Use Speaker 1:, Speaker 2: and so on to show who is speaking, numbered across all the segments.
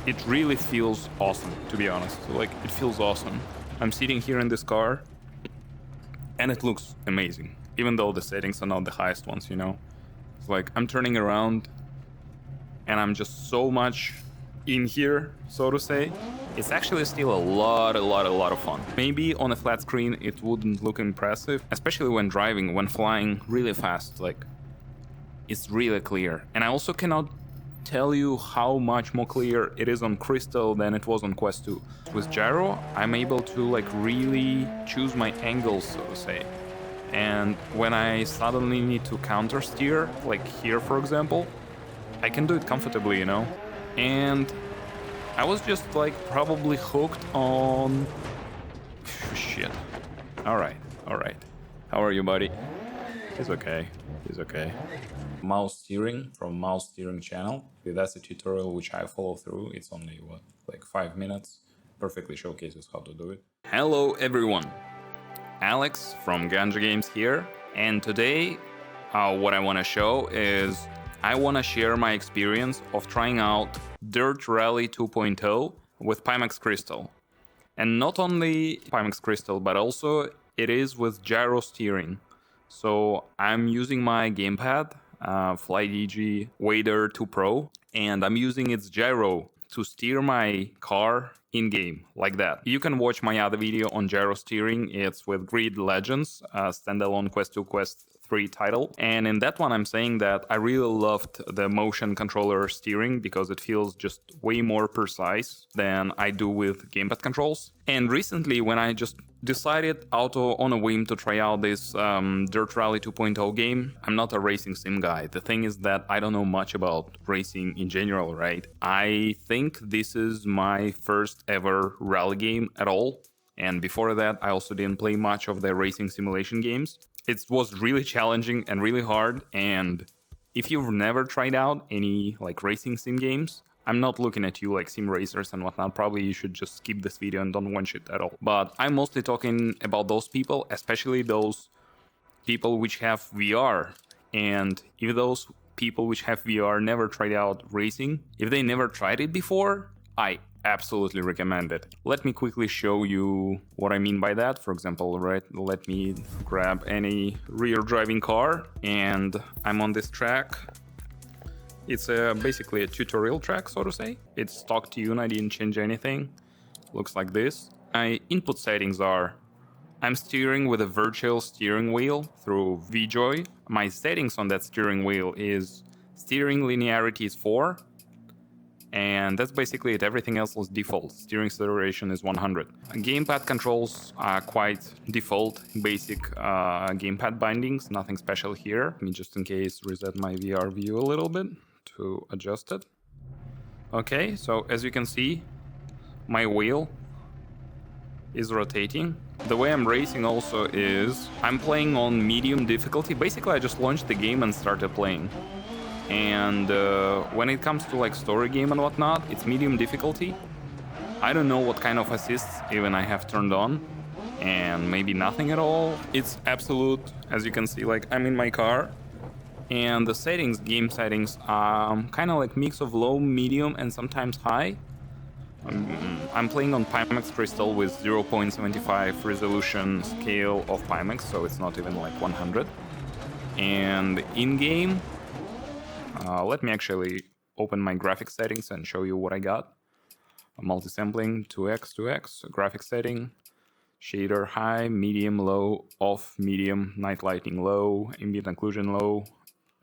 Speaker 1: it really feels awesome, to be honest. Like, it feels awesome. I'm sitting here in this car, and it looks amazing, even though the settings are not the highest ones, you know? It's like, I'm turning around, and I'm just so much in here, so to say. It's actually still a lot of fun. Maybe on a flat screen it wouldn't look impressive, especially when driving, when flying really fast. Like, it's really clear. And I also cannot tell you how much more clear it is on Crystal than it was on Quest 2. With Gyro, I'm able to like really choose my angles, so to say. And when I suddenly need to counter steer, like here for example, I can do it comfortably, you know? And I was just like probably hooked on... Shit. Alright. How are you, buddy? He's okay. Mouse steering from Mouse Steering channel. That's a tutorial which I follow through. It's only, what, like 5 minutes. Perfectly showcases how to do it. Hello, everyone. Alex from GanJJGames here. And today, what I want to show is I want to share my experience of trying out Dirt Rally 2.0 with Pimax Crystal. And not only Pimax Crystal, but also it is with gyro steering. So I'm using my gamepad, Flydigi Vader 2 Pro, and I'm using its gyro to steer my car in-game, like that. You can watch my other video on gyro steering. It's with Grid Legends, standalone Quest 2 Quest 3 title. And in that one, I'm saying that I really loved the motion controller steering because it feels just way more precise than I do with gamepad controls. And recently, when I just decided on a whim to try out this Dirt Rally 2.0 game, I'm not a racing sim guy. The thing is that I don't know much about racing in general, right? I think this is my first ever rally game at all. And before that, I also didn't play much of the racing simulation games. It was really challenging and really hard. And if you've never tried out any like racing sim games, I'm not looking at you like sim racers and whatnot. Probably you should just skip this video and don't watch it at all. But I'm mostly talking about those people, especially those people which have VR. And if those people which have VR never tried out racing, if they never tried it before, I absolutely recommend it. Let me quickly show you what I mean by that. For example, right, let me grab any rear driving car and I'm on this track. It's basically a tutorial track, so to say. It's stock tune, I didn't change anything. Looks like this. My input settings are, I'm steering with a virtual steering wheel through VJoy. My settings on that steering wheel is steering linearity is 4. And that's basically it. Everything else is default. Steering acceleration is 100. Gamepad controls are quite default, basic gamepad bindings. Nothing special here. Let me just in case reset my VR view a little bit to adjust it. Okay, so as you can see, my wheel is rotating. The way I'm racing also is I'm playing on medium difficulty. Basically, I just launched the game and started playing. And when it comes to like story game and whatnot, it's medium difficulty. I don't know what kind of assists even I have turned on, and maybe nothing at all. It's absolute, as you can see, like I'm in my car, and the settings, game settings, kind of like mix of low, medium, and sometimes high. I'm playing on Pimax Crystal with 0.75 resolution scale of Pimax, so it's not even like 100. And in-game, let me actually open my graphics settings and show you what I got. Multi-sampling, 2x, graphics setting, shader high, medium, low, off, medium, night lighting low, ambient occlusion low,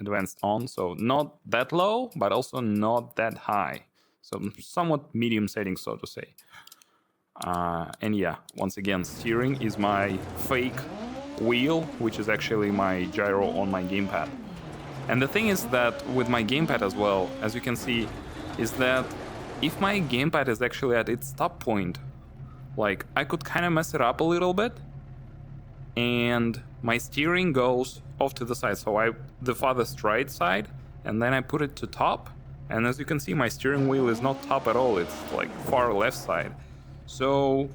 Speaker 1: advanced on. So not that low, but also not that high. So somewhat medium settings, so to say. And yeah, once again, steering is my fake wheel, which is actually my gyro on my gamepad. And the thing is that with my gamepad as well, as you can see, is that if my gamepad is actually at its top point, like I could kind of mess it up a little bit, and my steering goes off to the side. So the farthest right side, and then I put it to top. And as you can see, my steering wheel is not top at all. It's like far left side. So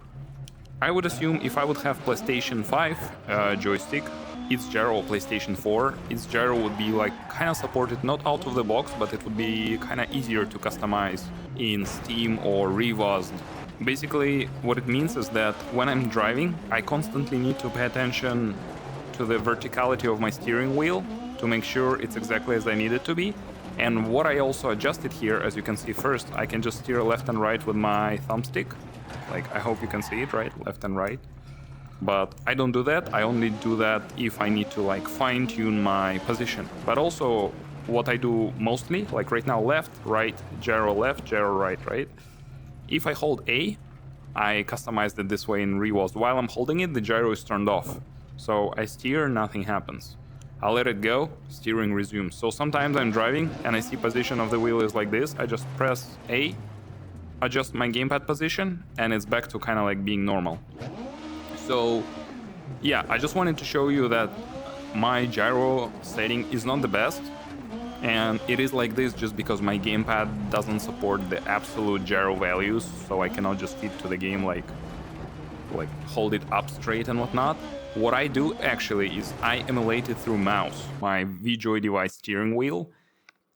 Speaker 1: I would assume if I would have PlayStation 5 joystick, its gyro PlayStation 4, its gyro would be like kind of supported not out of the box, but it would be kind of easier to customize in Steam or ReWASD. Basically, what it means is that when I'm driving, I constantly need to pay attention to the verticality of my steering wheel to make sure it's exactly as I need it to be. And what I also adjusted here, as you can see first, I can just steer left and right with my thumbstick. Like, I hope you can see it, right? Left and right. But I don't do that. I only do that if I need to like fine-tune my position. But also what I do mostly, like right now, left, gyro right, right? If I hold A, I customized it this way in ReWASD. While I'm holding it, the gyro is turned off. So I steer, nothing happens. I'll let it go, steering resumes. So sometimes I'm driving and I see position of the wheel is like this. I just press A, adjust my gamepad position, and it's back to kind of like being normal. So yeah, I just wanted to show you that my gyro setting is not the best. And it is like this just because my gamepad doesn't support the absolute gyro values, so I cannot just fit to the game like hold it up straight and whatnot. What I do actually is I emulate it through mouse, my VJoy device steering wheel.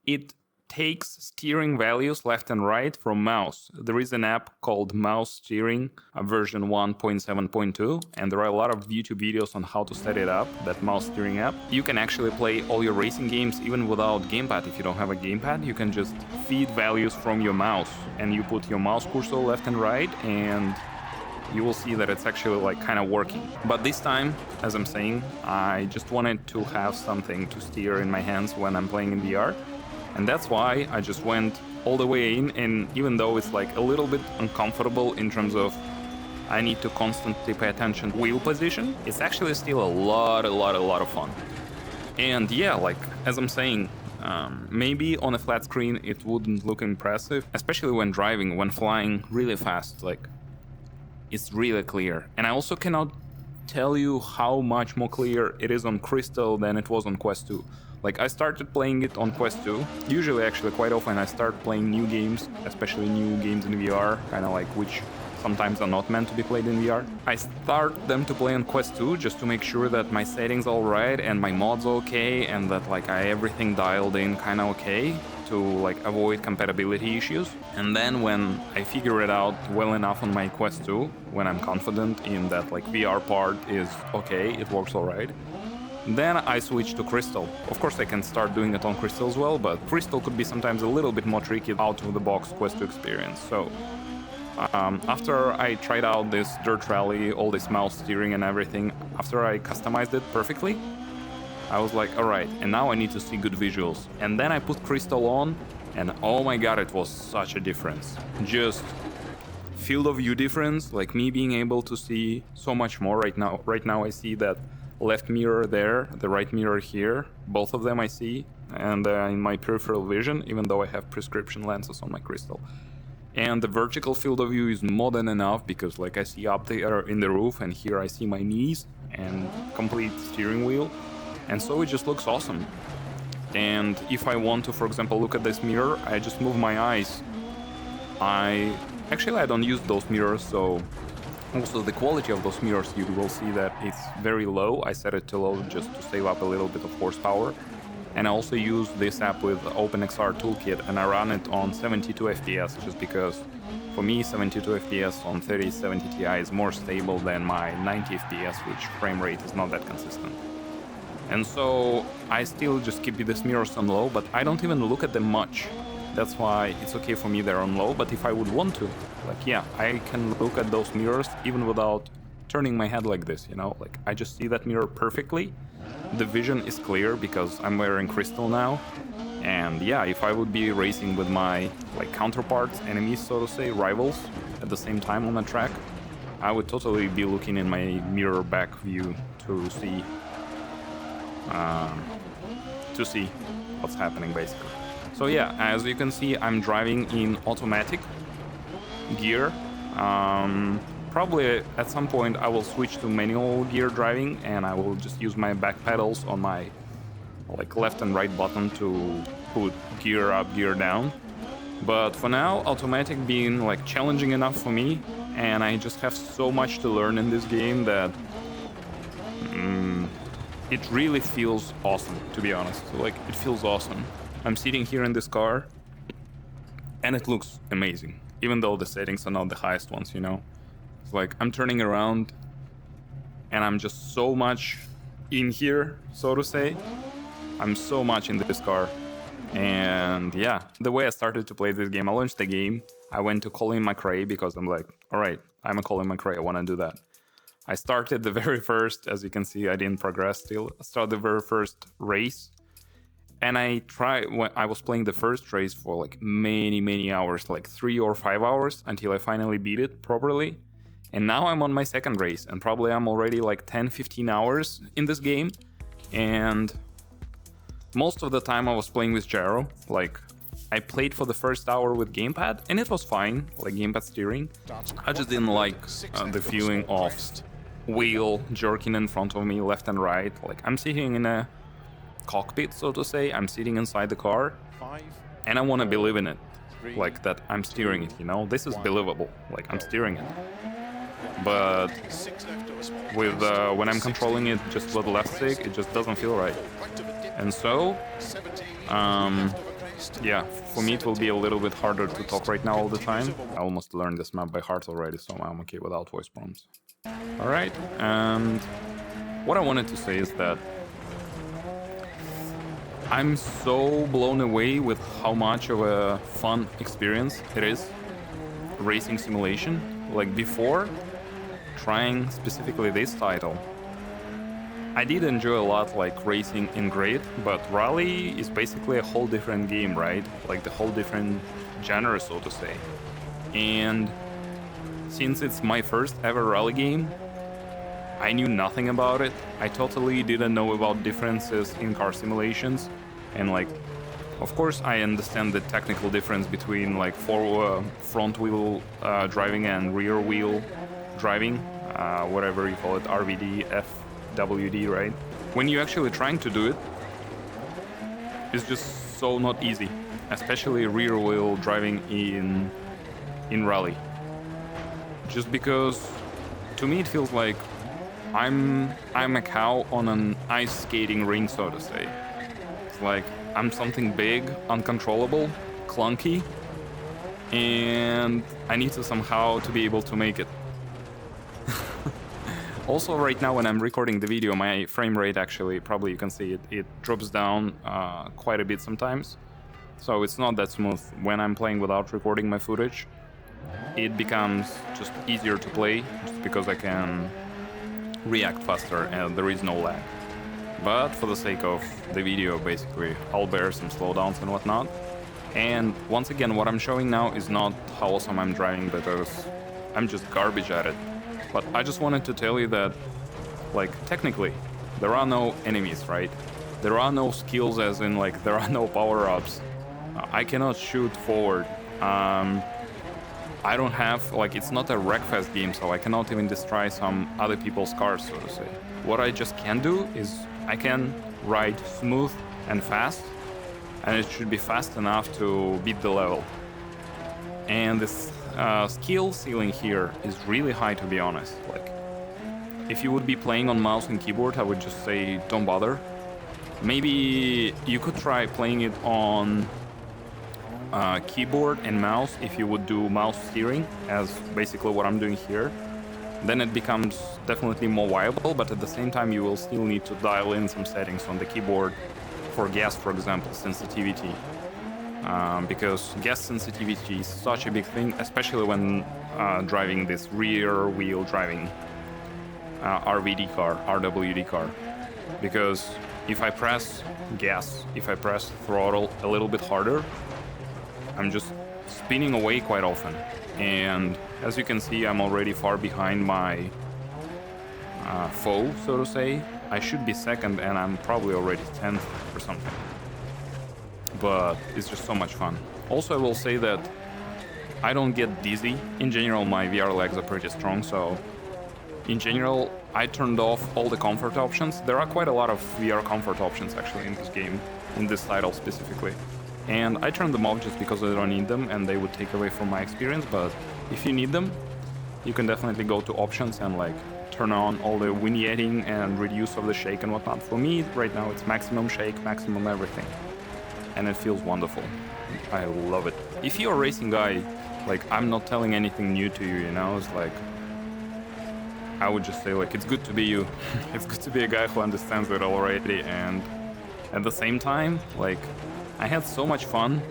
Speaker 1: It takes steering values left and right from mouse. There is an app called Mouse Steering, version 1.7.2, and there are a lot of YouTube videos on how to set it up, that mouse steering app. You can actually play all your racing games even without gamepad. If you don't have a gamepad, you can just feed values from your mouse, and you put your mouse cursor left and right, and you will see that it's actually like kind of working. But this time, as I'm saying, I just wanted to have something to steer in my hands when I'm playing in VR. And that's why I just went all the way in, and even though it's like a little bit uncomfortable in terms of I need to constantly pay attention to wheel position, it's actually still a lot of fun. And yeah, like as I'm saying, maybe on a flat screen it wouldn't look impressive, especially when driving, when flying really fast, like it's really clear. And I also cannot tell you how much more clear it is on Crystal than it was on Quest 2. Like, I started playing it on Quest 2. Usually, actually, quite often I start playing new games, especially new games in VR, kind of like which sometimes are not meant to be played in VR. I start them to play on Quest 2 just to make sure that my settings all right and my mods okay and that like everything dialed in kind of okay to like avoid compatibility issues. And then when I figure it out well enough on my Quest 2, when I'm confident in that like VR part is okay, it works all right, then I switch to Crystal. Of course I can start doing it on Crystal as well, but Crystal could be sometimes a little bit more tricky out of the box Quest 2 experience. So after I tried out this dirt rally, all this mouse steering and everything, after I customized it perfectly, I was like, alright, and now I need to see good visuals. And then I put Crystal on, and oh my god, it was such a difference. Just field of view difference, like me being able to see so much more right now. Right now I see that left mirror there, the right mirror here, both of them I see, and in my peripheral vision, even though I have prescription lenses on my Crystal. And the vertical field of view is more than enough because like I see up there in the roof, and here I see my knees and complete steering wheel, and so it just looks awesome. And if I want to, for example, look at this mirror, I just move my eyes. I don't use those mirrors, so also the quality of those mirrors, you will see that it's very low. I set it to low just to save up a little bit of horsepower. And I also use this app with OpenXR Toolkit, and I run it on 72 FPS just because for me 72 FPS on 3070 Ti is more stable than my 90 FPS, which frame rate is not that consistent. And so I still just keep these mirrors on low, but I don't even look at them much. That's why it's okay for me they're on low, but if I would want to, like yeah, I can look at those mirrors even without turning my head like this, you know? Like I just see that mirror perfectly. The vision is clear because I'm wearing Crystal now. And yeah, if I would be racing with my like counterparts, enemies so to say, rivals at the same time on the track, I would totally be looking in my mirror back view to see what's happening basically. So yeah, as you can see, I'm driving in automatic gear. Probably at some point I will switch to manual gear driving, and I will just use my back pedals on my like left and right button to put gear up, gear down. But for now, automatic being like challenging enough for me, and I just have so much to learn in this game that it really feels awesome, to be honest. Like, it feels awesome. I'm sitting here in this car, and it looks amazing, even though the settings are not the highest ones, you know? It's like, I'm turning around, and I'm just so much in here, so to say. I'm so much in this car. And yeah, the way I started to play this game, I launched the game, I went to Colin McRae because I'm like, all right, I'm a Colin McRae, I want to do that. I started the very first, as you can see, I didn't progress still. I started the very first race. And when I was playing the first race for like many hours, like 3 or 5 hours until I finally beat it properly. And now I'm on my second race and probably I'm already like 10-15 hours in this game. And most of the time I was playing with gyro. Like, I played for the first hour with gamepad and it was fine, like gamepad steering. I just didn't like the feeling of wheel jerking in front of me left and right. Like, I'm sitting in a cockpit, so to say. I'm sitting inside the car and I want to believe in it, like that I'm steering it, you know? This is believable, like I'm steering it. But with when I'm controlling it just with the left stick, it just doesn't feel right. And so, yeah, for me it will be a little bit harder to talk right now all the time. I almost learned this map by heart already, so I'm okay without voice prompts. Alright, and what I wanted to say is that I'm so blown away with how much of a fun experience it is, racing simulation. Like, before trying specifically this title, I did enjoy a lot like racing in grid, but rally is basically a whole different game, right? Like the whole different genre, so to say. And since it's my first ever rally game, I knew nothing about it. I totally didn't know about differences in car simulations. And like, of course I understand the technical difference between like front wheel driving and rear wheel driving, whatever you call it, RWD, FWD, right? When you're actually trying to do it, it's just so not easy, especially rear wheel driving in rally. Just because to me it feels like I'm a cow on an ice skating ring, so to say. It's like I'm something big, uncontrollable, clunky, and I need to somehow to be able to make it. Also, right now when I'm recording the video, my frame rate actually, probably you can see it drops down quite a bit sometimes. So it's not that smooth. When I'm playing without recording my footage, it becomes just easier to play, just because I can react faster and there is no lag. But for the sake of the video, basically, I'll bear some slowdowns and whatnot. And once again, what I'm showing now is not how awesome I'm driving, because I'm just garbage at it. But I just wanted to tell you that, like, technically, there are no enemies, right? There are no skills, as in, like, there are no power-ups. I cannot shoot forward. I don't have, like, it's not a wreckfest game, so I cannot even destroy some other people's cars, so to say. What I just can do is I can ride smooth and fast, and it should be fast enough to beat the level. And this skill ceiling here is really high, to be honest. Like, if you would be playing on mouse and keyboard, I would just say don't bother. Maybe you could try playing it on keyboard and mouse if you would do mouse steering, as basically what I'm doing here. Then it becomes definitely more viable, but at the same time you will still need to dial in some settings on the keyboard for gas, for example, sensitivity. Because gas sensitivity is such a big thing, especially when driving this rear wheel driving RWD car. Because if I press gas, if I press throttle a little bit harder, I'm just spinning away quite often. And as you can see, I'm already far behind my foe, so to say. I should be second and I'm probably already 10th or something. But it's just so much fun. Also, I will say that I don't get dizzy. In general, my VR legs are pretty strong, so in general, I turned off all the comfort options. There are quite a lot of VR comfort options actually in this game, in this title specifically. And I turned them off just because I don't need them and they would take away from my experience, but if you need them, you can definitely go to options and like turn on all the vignetting and reduce of the shake and whatnot. For me, right now, it's maximum shake, maximum everything. And it feels wonderful. I love it. If you're a racing guy, like, I'm not telling anything new to you, you know? It's like, I would just say, like, it's good to be you. It's good to be a guy who understands it already. And at the same time, like, I had so much fun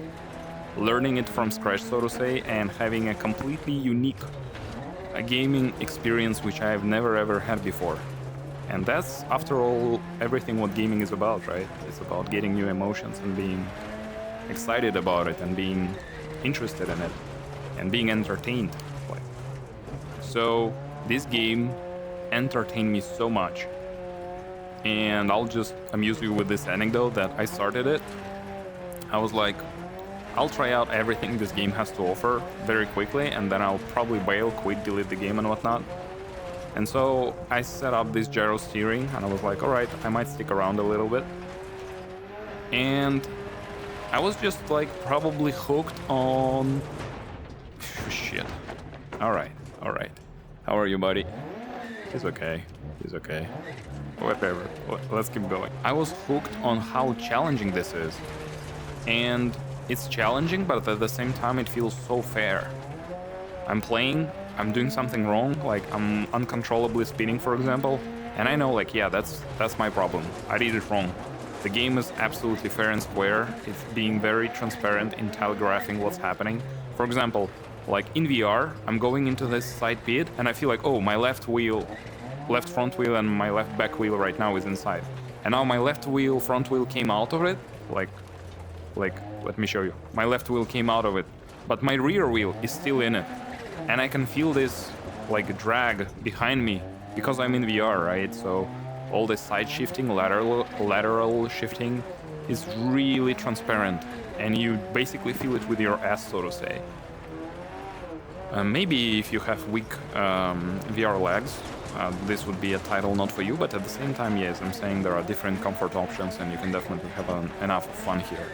Speaker 1: learning it from scratch, so to say, and having a completely unique gaming experience which I have never ever had before. And that's, after all, everything what gaming is about, right? It's about getting new emotions and being excited about it and being interested in it and being entertained. So this game entertained me so much. And I'll just amuse you with this anecdote that I started it. I was like, I'll try out everything this game has to offer very quickly, and then I'll probably bail, quit, delete the game and whatnot. And so I set up this gyro steering, and I was like, alright, I might stick around a little bit. And I was just like probably hooked on... Shit. Alright. How are you, buddy? He's okay. Whatever. Let's keep going. I was hooked on how challenging this is. And it's challenging, but at the same time it feels so fair. I'm playing, I'm doing something wrong, like I'm uncontrollably spinning, for example, and I know, like, yeah, that's my problem. I did it wrong. The game is absolutely fair and square. It's being very transparent in telegraphing what's happening. For example, like in VR, I'm going into this side pit and I feel like, oh, my left front wheel and my left back wheel right now is inside. And now my left wheel, front wheel came out of it, like, let me show you. My left wheel came out of it, but my rear wheel is still in it. And I can feel this, like, drag behind me because I'm in VR, right? So all this side shifting, lateral shifting is really transparent. And you basically feel it with your ass, so to say. Maybe if you have weak VR legs, this would be a title not for you, but at the same time, yes, I'm saying there are different comfort options and you can definitely have enough fun here.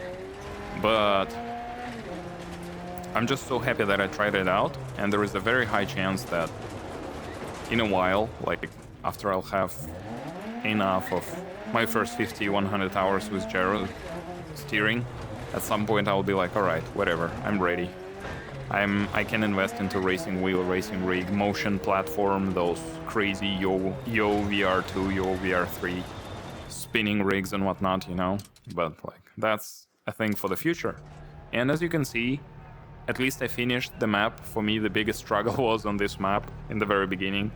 Speaker 1: But I'm just so happy that I tried it out, and there is a very high chance that in a while, like after I'll have enough of my first 50-100 hours with gyro steering, at some point I'll be like, alright, whatever, I'm ready. I can invest into racing wheel, racing rig, motion platform, those crazy Yo VR2, Yo VR3 spinning rigs and whatnot, you know? But like, that's a thing for the future. And as you can see, at least I finished the map. For me, the biggest struggle was on this map in the very beginning.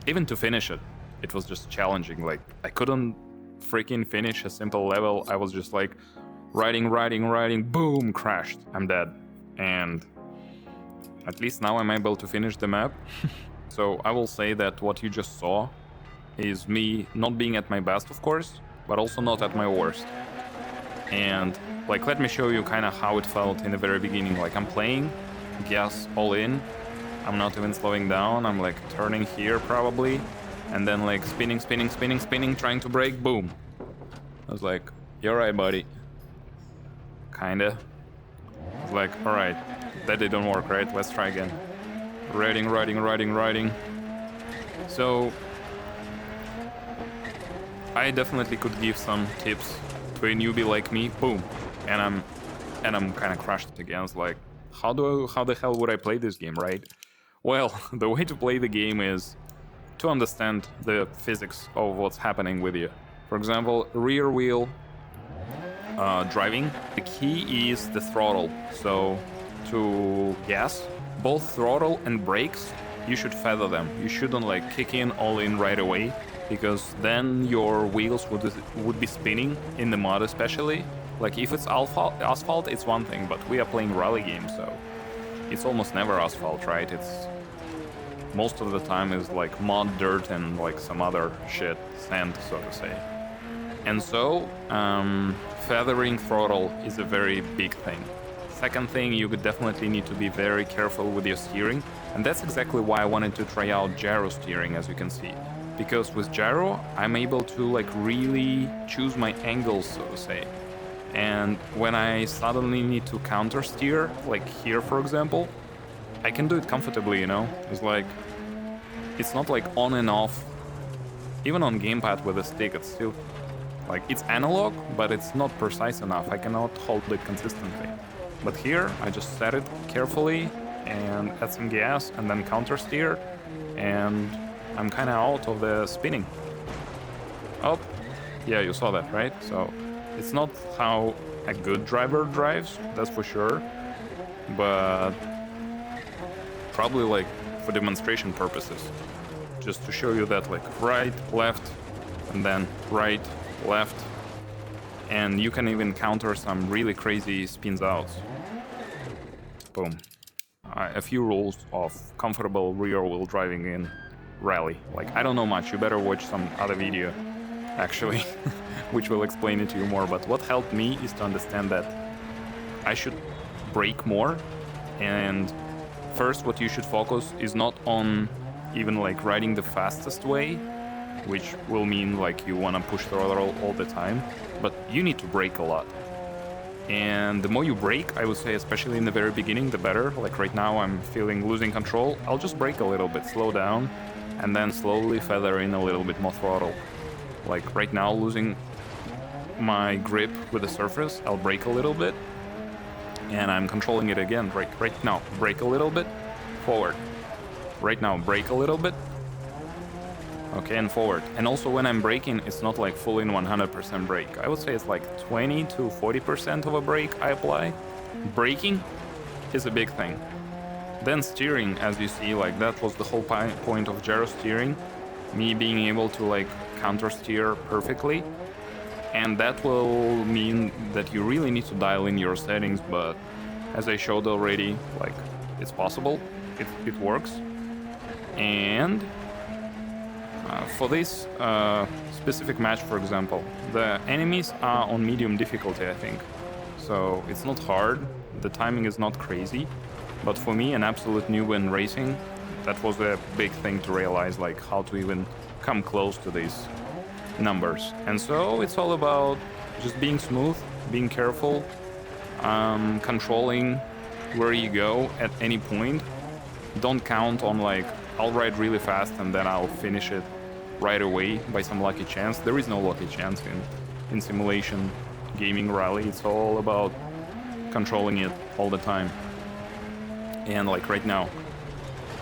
Speaker 1: Even to finish it, it was just challenging. Like, I couldn't freaking finish a simple level. I was just like, riding, boom, crashed. I'm dead. And at least now I'm able to finish the map. So I will say that what you just saw is me not being at my best, of course, but also not at my worst. And like, let me show you kind of how it felt in the very beginning. Like, I'm playing, gas all in, I'm not even slowing down, I'm like turning here probably, and then like spinning, trying to brake, boom. I was like, you're right, buddy. Kinda. I was like, alright, that didn't work, right? Let's try again. Riding. So I definitely could give some tips to a newbie like me. Boom. And I'm kind of crushed again. It's like, how the hell would I play this game, right? Well, the way to play the game is to understand the physics of what's happening with you. For example, rear wheel driving, the key is the throttle. So to gas, both throttle and brakes, you should feather them. You shouldn't like kick in all in right away, because then your wheels would be spinning in the mud, especially. Like, if it's asphalt, it's one thing, but we are playing rally games, so it's almost never asphalt, right? It's most of the time is like mud, dirt, and like some other shit, sand, so to say. And so feathering throttle is a very big thing. Second thing, you would definitely need to be very careful with your steering, and that's exactly why I wanted to try out gyro steering, as you can see. Because with gyro, I'm able to like really choose my angles, so to say. And when I suddenly need to counter steer, like here for example, I can do it comfortably, you know? It's like, it's not like on and off even on gamepad with a stick, it's still like it's analog, but it's not precise enough. I cannot hold it consistently. But here, I just set it carefully and add some gas and then counter steer, and I'm kind of out of the spinning. Oh, yeah, you saw that, right? So it's not how a good driver drives, that's for sure, but probably like for demonstration purposes, just to show you that like right, left, and then right, left, and you can even counter some really crazy spins outs. Boom. A few rules of comfortable rear wheel driving in rally. Like, I don't know much, you better watch some other video actually which will explain it to you more, but what helped me is to understand that I should brake more, and first what you should focus is not on even like riding the fastest way, which will mean like you want to push throttle all the time, but you need to brake a lot. And the more you brake, I would say, especially in the very beginning, the better. Like right now I'm feeling losing control, I'll just brake a little bit, slow down, and then slowly feather in a little bit more throttle. Like right now, losing my grip with the surface, I'll brake a little bit, and I'm controlling it again. Right now, brake a little bit, forward. Right now, brake a little bit, okay, and forward. And also when I'm braking, it's not like full in 100% brake. I would say it's like 20 to 40% of a brake I apply. Braking is a big thing. Then steering, as you see, like that was the whole point of gyro steering, me being able to like counter steer perfectly. And that will mean that you really need to dial in your settings, but as I showed already, like it's possible, it works. And for this specific match, for example, the enemies are on medium difficulty, I think. So it's not hard, the timing is not crazy, but for me, an absolute newbie in racing, that was a big thing to realize, like how to even come close to these numbers. And so it's all about just being smooth, being careful, controlling where you go at any point. Don't count on like, I'll ride really fast and then I'll finish it right away by some lucky chance. There is no lucky chance in simulation gaming rally. It's all about controlling it all the time. And like right now,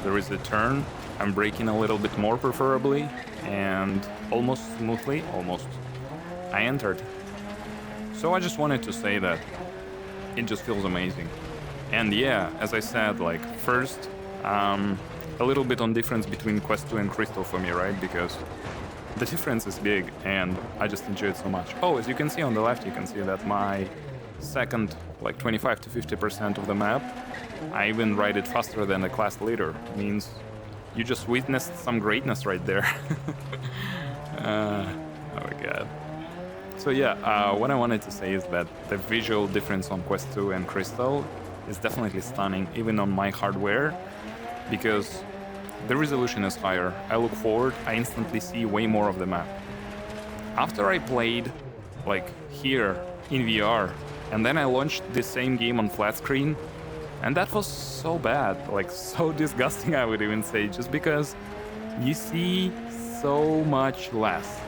Speaker 1: there is a turn, I'm braking a little bit more preferably, and almost smoothly, I entered. So I just wanted to say that it just feels amazing. And yeah, as I said, like first, a little bit on difference between Quest 2 and Crystal for me, right? Because the difference is big and I just enjoy it so much. Oh, as you can see on the left, you can see that my second, like 25 to 50% of the map, I even ride it faster than the class leader. It means you just witnessed some greatness right there. Oh my god. So yeah, what I wanted to say is that the visual difference on Quest 2 and Crystal is definitely stunning, even on my hardware, because the resolution is higher. I look forward, I instantly see way more of the map. After I played, like here, in VR, and then I launched the same game on flat screen, and that was so bad, like so disgusting I would even say, just because you see so much less.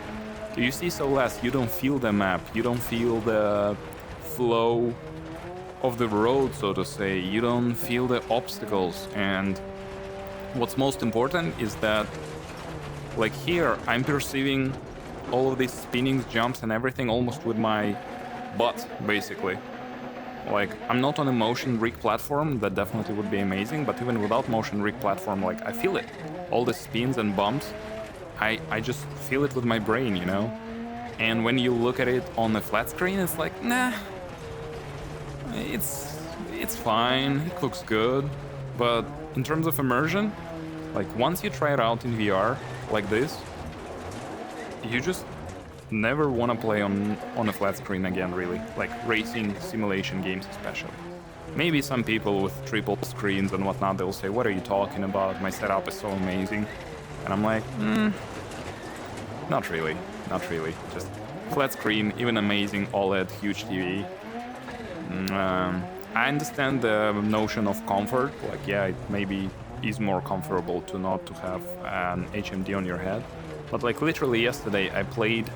Speaker 1: You see so less, you don't feel the map, you don't feel the flow of the road, so to say, you don't feel the obstacles. And what's most important is that, like here, I'm perceiving all of these spinnings, jumps and everything almost with my butt, basically. Like, I'm not on a motion rig platform, that definitely would be amazing, but even without motion rig platform, like, I feel it. All the spins and bumps, I just feel it with my brain, you know? And when you look at it on the flat screen, it's like, nah, it's fine, it looks good, but in terms of immersion, like, once you try it out in VR, like this, you just never want to play on a flat screen again, really. Like, racing simulation games especially. Maybe some people with triple screens and whatnot, they'll say, what are you talking about? My setup is so amazing. And I'm like, not really. Just flat screen, even amazing OLED, huge TV. I understand the notion of comfort. Like, yeah, it maybe is more comfortable to not to have an HMD on your head. But like literally yesterday, I played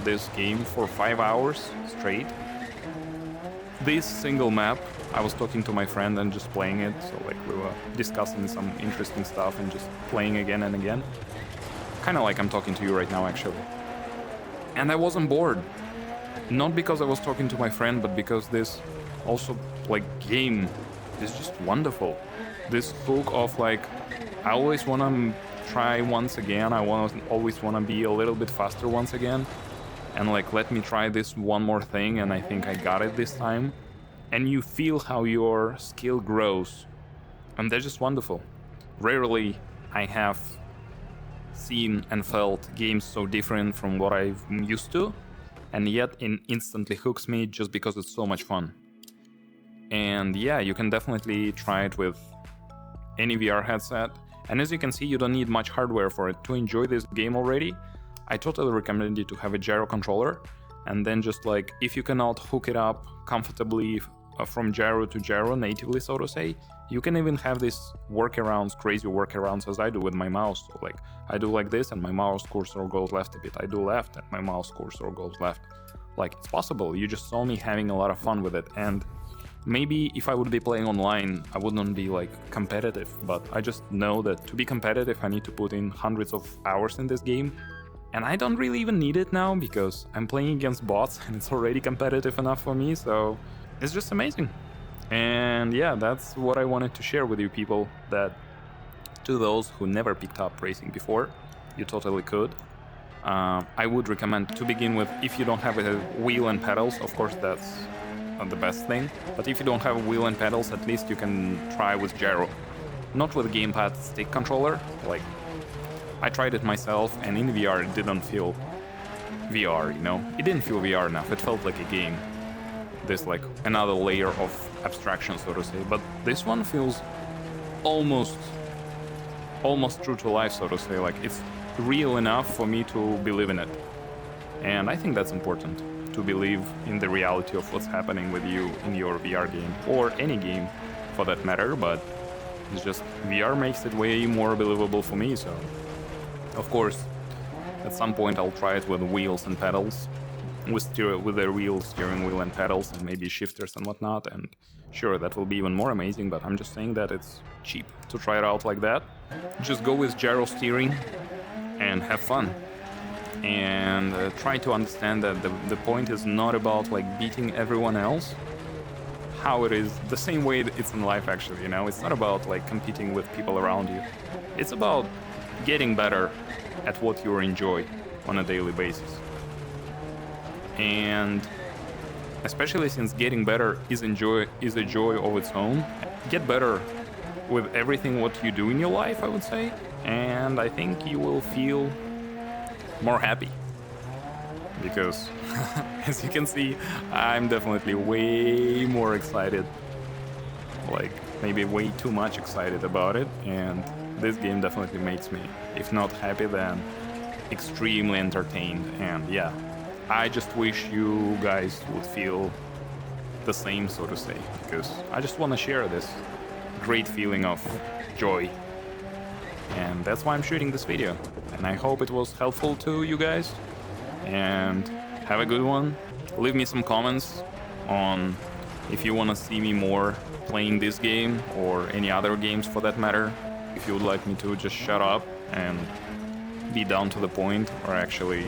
Speaker 1: this game for 5 hours straight. This single map, I was talking to my friend and just playing it. So like we were discussing some interesting stuff and just playing again and again. Kind of like I'm talking to you right now, actually. And I wasn't bored. Not because I was talking to my friend, but because this also like game is just wonderful. This hook of like, I always want to try once again. I always want to be a little bit faster once again. And like, let me try this one more thing. And I think I got it this time. And you feel how your skill grows. And that's just wonderful. Rarely I have seen and felt games so different from what I'm used to. And yet it instantly hooks me just because it's so much fun. And yeah, you can definitely try it with any VR headset. And as you can see, you don't need much hardware for it to enjoy this game already. I totally recommend you to have a gyro controller, and then just like, if you cannot hook it up comfortably from gyro to gyro natively, so to say, you can even have these workarounds, crazy workarounds as I do with my mouse. So like, I do like this and my mouse cursor goes left a bit. I do left and my mouse cursor goes left. Like, it's possible. You just saw me having a lot of fun with it. And maybe if I would be playing online, I wouldn't be like competitive, but I just know that to be competitive, I need to put in hundreds of hours in this game. And I don't really even need it now because I'm playing against bots and it's already competitive enough for me, so it's just amazing. And yeah, that's what I wanted to share with you people, that to those who never picked up racing before, you totally could. I would recommend to begin with, if you don't have a wheel and pedals, of course that's not the best thing, but if you don't have a wheel and pedals, at least you can try with gyro. Not with gamepad stick controller, like I tried it myself, and in VR it didn't feel VR, you know? It didn't feel VR enough, it felt like a game. There's like another layer of abstraction, so to say, but this one feels almost true to life, so to say. Like, it's real enough for me to believe in it. And I think that's important, to believe in the reality of what's happening with you in your VR game, or any game for that matter, but it's just VR makes it way more believable for me, so... Of course, at some point I'll try it with wheels and pedals, with a real steering wheel and pedals and maybe shifters and whatnot, and sure, that will be even more amazing, but I'm just saying that it's cheap to try it out like that. Just go with gyro steering and have fun. And try to understand that the point is not about like beating everyone else, how it is, the same way that it's in life actually, you know? It's not about like competing with people around you. It's about getting better at what you enjoy on a daily basis. And especially since getting better is a joy of its own, get better with everything what you do in your life, I would say, and I think you will feel more happy. Because as you can see, I'm definitely way more excited, like maybe way too much excited about it, and this game definitely makes me, if not happy, then extremely entertained. And yeah, I just wish you guys would feel the same, so to say, because I just want to share this great feeling of joy. And that's why I'm shooting this video. And I hope it was helpful to you guys. And have a good one. Leave me some comments on if you want to see me more playing this game or any other games for that matter. If you would like me to just shut up and be down to the point, or actually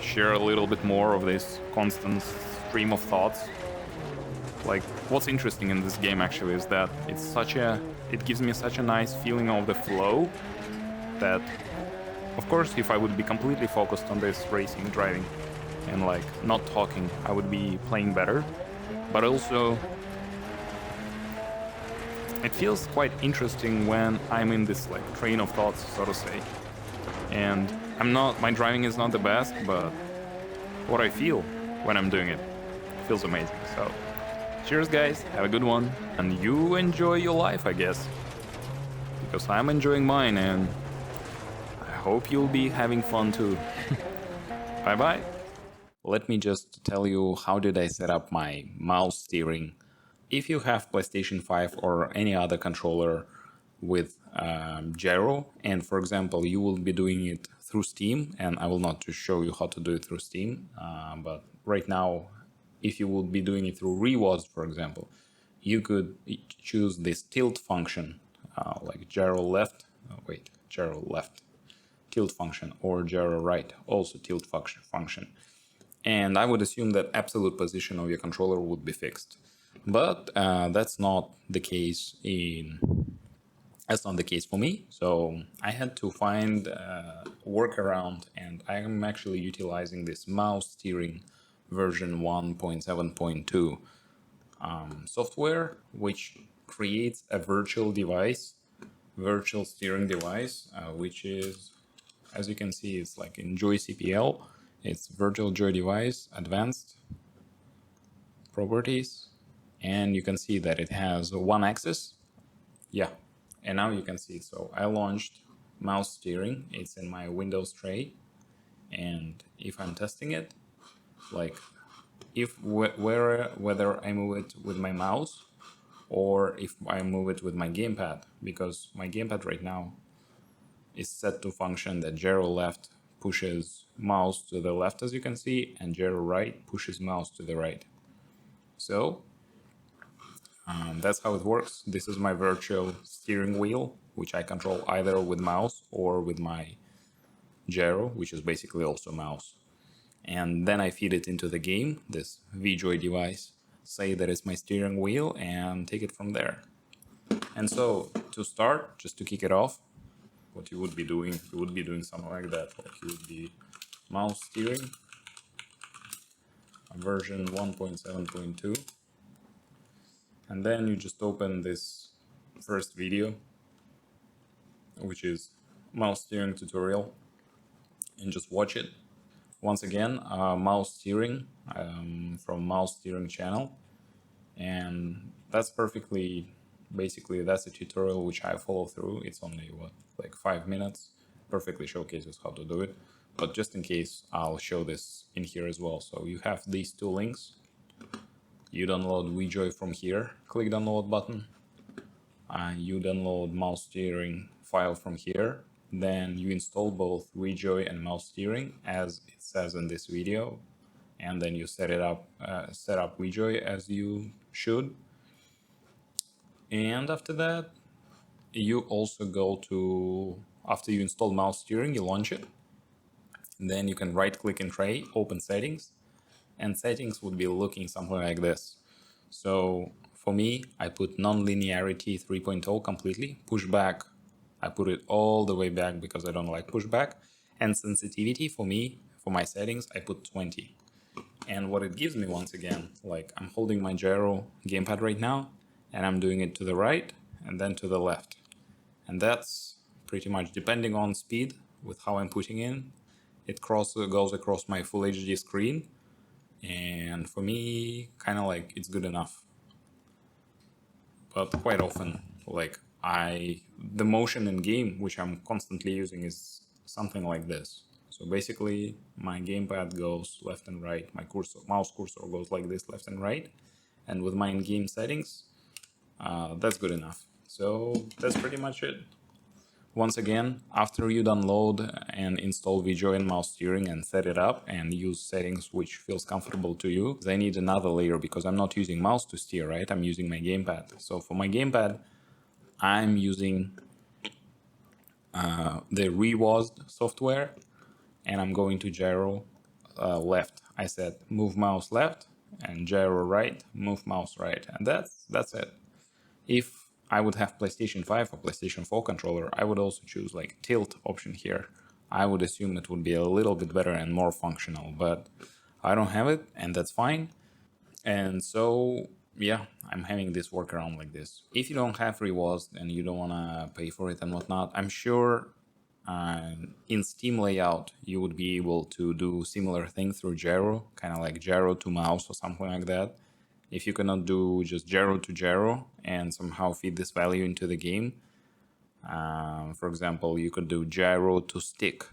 Speaker 1: share a little bit more of this constant stream of thoughts. Like, what's interesting in this game actually is that it gives me such a nice feeling of the flow that, of course, if I would be completely focused on this racing, driving, and like not talking, I would be playing better. But also, it feels quite interesting when I'm in this like train of thoughts, so to say. And my driving is not the best, but what I feel when I'm doing it feels amazing. So, cheers guys, have a good one, and you enjoy your life, I guess. Because I'm enjoying mine, and I hope you'll be having fun too. Bye bye. Let me just tell you how did I set up my mouse steering. If you have PlayStation 5 or any other controller with gyro, and for example you will be doing it through Steam, and I will not just show you how to do it through Steam, but right now, if you would be doing it through ReWASD, for example, you could choose this tilt function, like gyro left, gyro left tilt function, or gyro right, also tilt function. And I would assume that absolute position of your controller would be fixed. But that's not the case for me. So I had to find a workaround, and I am actually utilizing this mouse steering version 1.7.2 software, which creates a virtual steering device, which is, as you can see, it's like in Joy CPL. It's virtual joy device, advanced properties, and you can see that it has one axis. Yeah, and now you can see. So I launched mouse steering. It's in my Windows tray, and if I'm testing it, like whether I move it with my mouse or if I move it with my gamepad, because my gamepad right now is set to function that gyro left pushes mouse to the left, as you can see, and gyro right pushes mouse to the right. So that's how it works. This is my virtual steering wheel, which I control either with mouse or with my gyro, which is basically also mouse. And then I feed it into the game, this VJoy device, say that it's my steering wheel, and take it from there. And so to start, just to kick it off, what you would be doing something like that. Like you would be mouse steering, version 1.7.2. And then you just open this first video, which is mouse steering tutorial, and just watch it. Once again, mouse steering from mouse steering channel. And that's basically that's a tutorial which I follow through. It's only like 5 minutes, perfectly showcases how to do it. But just in case, I'll show this in here as well. So you have these two links. You download VJoy from here, click download button. You download mouse steering file from here. Then you install both VJoy and mouse steering as it says in this video. And then you set up VJoy as you should. And after that, you also go to, after you install mouse steering, you launch it. Then you can right click in tray, open settings, and settings would be looking something like this. So for me, I put non-linearity 3.0 completely, pushback, I put it all the way back because I don't like pushback, and sensitivity for me, for my settings, I put 20. And what it gives me, once again, like I'm holding my gyro gamepad right now, and I'm doing it to the right and then to the left. And that's pretty much, depending on speed with how I'm putting in, it goes across my full HD screen. And for me, kind of like it's good enough. But quite often, like the motion in game, which I'm constantly using, is something like this. So basically, my gamepad goes left and right, my mouse cursor goes like this, left and right. And with my in-game settings, that's good enough. So that's pretty much it. Once again, after you download and install VJoy and mouse steering and set it up and use settings which feels comfortable to you, I need another layer because I'm not using mouse to steer, right? I'm using my gamepad. So for my gamepad, I'm using the ReWASD software, and I'm going to gyro left. I said move mouse left, and gyro right, move mouse right, and that's it. If I would have PlayStation 5 or PlayStation 4 controller, I would also choose like tilt option here. I would assume it would be a little bit better and more functional, but I don't have it, and that's fine. And so, yeah, I'm having this workaround like this. If you don't have ReWASD and you don't want to pay for it and whatnot, I'm sure in Steam layout, you would be able to do similar thing through gyro, kind of like gyro to mouse or something like that. If you cannot do just gyro to gyro and somehow feed this value into the game, for example, you could do gyro to stick,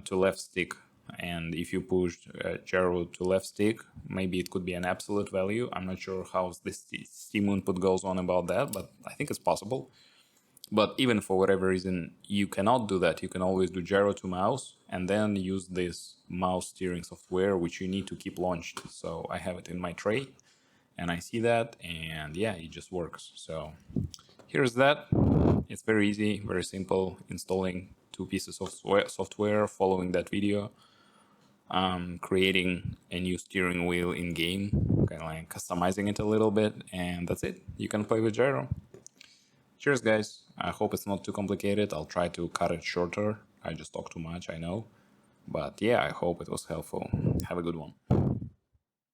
Speaker 1: to left stick. And if you push gyro to left stick, maybe it could be an absolute value. I'm not sure how this Steam input goes on about that, but I think it's possible. But even for whatever reason you cannot do that, you can always do gyro to mouse and then use this mouse steering software, which you need to keep launched. So I have it in my tray and I see that, and yeah, it just works. So here's that. It's very easy, very simple, installing 2 pieces of software, following that video, creating a new steering wheel in game, kind of like customizing it a little bit, and that's it. You can play with gyro. Cheers, guys. I hope it's not too complicated. I'll try to cut it shorter. I just talk too much, I know. But yeah, I hope it was helpful. Have a good one.